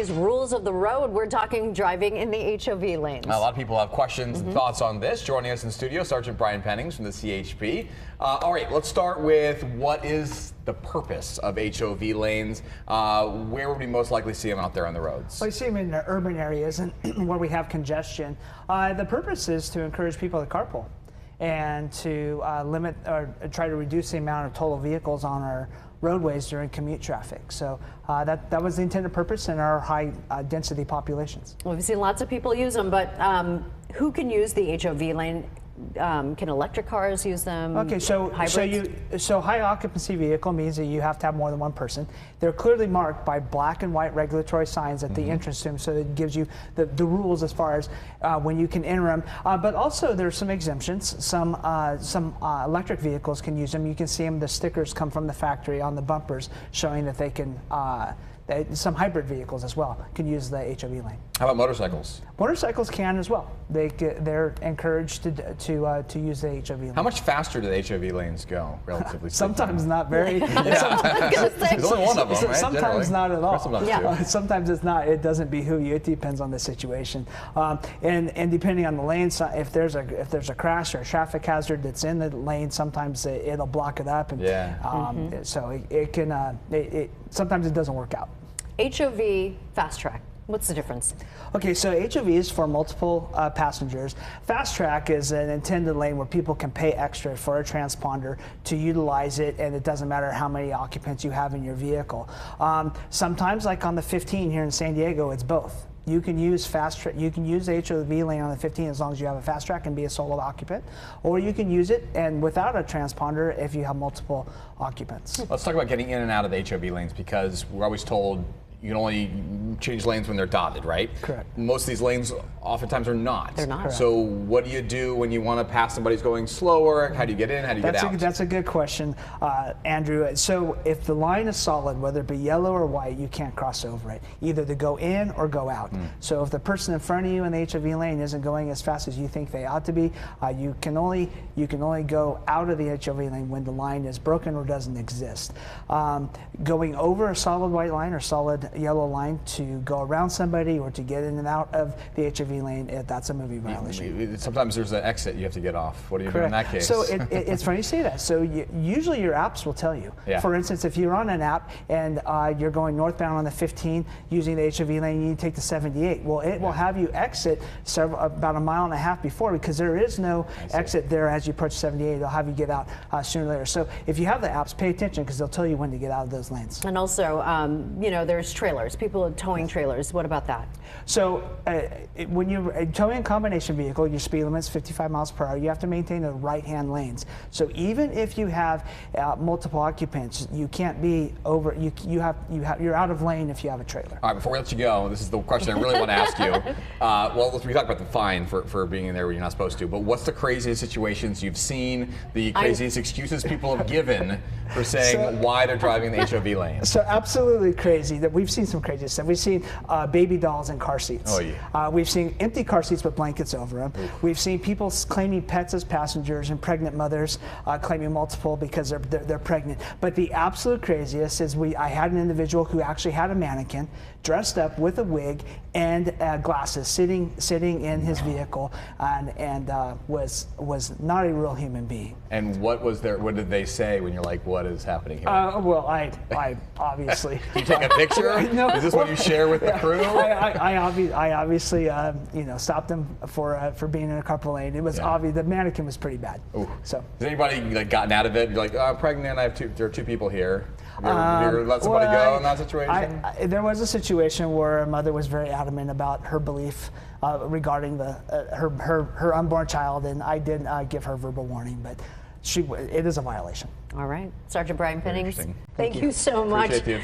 today's rules of the road. We're talking driving in the HOV lanes. A lot of people have questions and thoughts on this. Joining us in studio, Sergeant Brian Pennings from the CHP. All right, let's start with what is the purpose of HOV lanes? Where would we most likely see them out there on the roads? Well, you see them in the urban areas and where we have congestion. The purpose is to encourage people to carpool and to limit or try to reduce the amount of total vehicles on our roadways during commute traffic. So that was the intended purpose in our high density populations. Well, we've seen lots of people use them, but who can use the HOV lane? Can electric cars use them? Okay, so high occupancy vehicle means that you have to have more than one person. They're clearly marked by black and white regulatory signs at the entrance to them, so it gives you the rules as far as when you can enter them. But also there's some exemptions. Some electric vehicles can use them. You can see them. The stickers come from the factory on the bumpers showing that they can. Some hybrid vehicles as well can use the HOV lane. How about motorcycles? Motorcycles can as well. They're encouraged to use the HOV lane. How much faster do the HOV lanes go, relatively speaking? Sometimes not very. There's only one of them, right? Sometimes not at all. Sometimes, sometimes it's not. It doesn't behoove you. It depends on the situation, and depending on the lane. So if there's a crash or a traffic hazard that's in the lane, sometimes it'll block it up, and so it can. Sometimes it doesn't work out. HOV Fast Track. What's the difference? Okay, so HOV is for multiple passengers. Fast Track is an intended lane where people can pay extra for a transponder to utilize it, and it doesn't matter how many occupants you have in your vehicle. Sometimes, like on the 15 here in San Diego, it's both. You can use you can use the HOV lane on the 15 as long as you have a Fast Track and be a solo occupant, or you can use it and without a transponder if you have multiple occupants. Let's talk about getting in and out of the HOV lanes, because we're always told you can only change lanes when they're dotted, right? Correct. Most of these lanes oftentimes are not. They're not. Correct. So what do you do when you want to pass somebody who's going slower? How do you get in? How do you get out? That's a good question, Andrew. So if the line is solid, whether it be yellow or white, you can't cross over it, either to go in or go out. So if the person in front of you in the HOV lane isn't going as fast as you think they ought to be, you can only go out of the HOV lane when the line is broken or doesn't exist. Going over a solid white line or solid yellow line to go around somebody or to get in and out of the HOV lane, that's a moving violation. Sometimes there's an exit you have to get off. What do you do in that case? So it's funny you say that. So usually your apps will tell you. Yeah. For instance, if you're on an app and you're going northbound on the 15 using the HOV lane, you need to take the 78. Well, it will have you exit about a mile and a half before, because there is no exit there as you approach 78. They'll have you get out sooner or later. So if you have the apps, pay attention, because they'll tell you when to get out of those lanes. And also, there's trailers. People are towing trailers. What about that? So when you're towing a combination vehicle, your speed limit's 55 miles per hour. You have to maintain the right-hand lanes. So even if you have multiple occupants, you can't be over. You're out of lane if you have a trailer. All right, before we let you go, this is the question I really want to ask you. Well, we talked about the fine for being in there when you're not supposed to, but what's the craziest situations you've seen, the craziest excuses people have given for saying why they're driving the HOV lane? So absolutely crazy. That we've seen some crazy stuff. We've seen baby dolls in car seats. Oh, yeah. We've seen empty car seats with blankets over them. We've seen people claiming pets as passengers, and pregnant mothers claiming multiple because they're pregnant. But the absolute craziest is I had an individual who actually had a mannequin dressed up with a wig and glasses sitting in his vehicle, and was not a real human being. And what did they say when you're like, what is happening here? Well, I obviously. Do you take a picture? No. Is this what you share with the crew? I obviously stopped them for being in a carpool lane. It was obvious. The mannequin was pretty bad. Ooh. So has anybody gotten out of it? You're like, I'm pregnant. There are two people here. Have you ever let somebody go in that situation? There was a situation where a mother was very adamant about her belief regarding her unborn child, and I did give her verbal warning, but it is a violation. All right. Sergeant Brian Pennings, Interesting. thank you so much. Appreciate the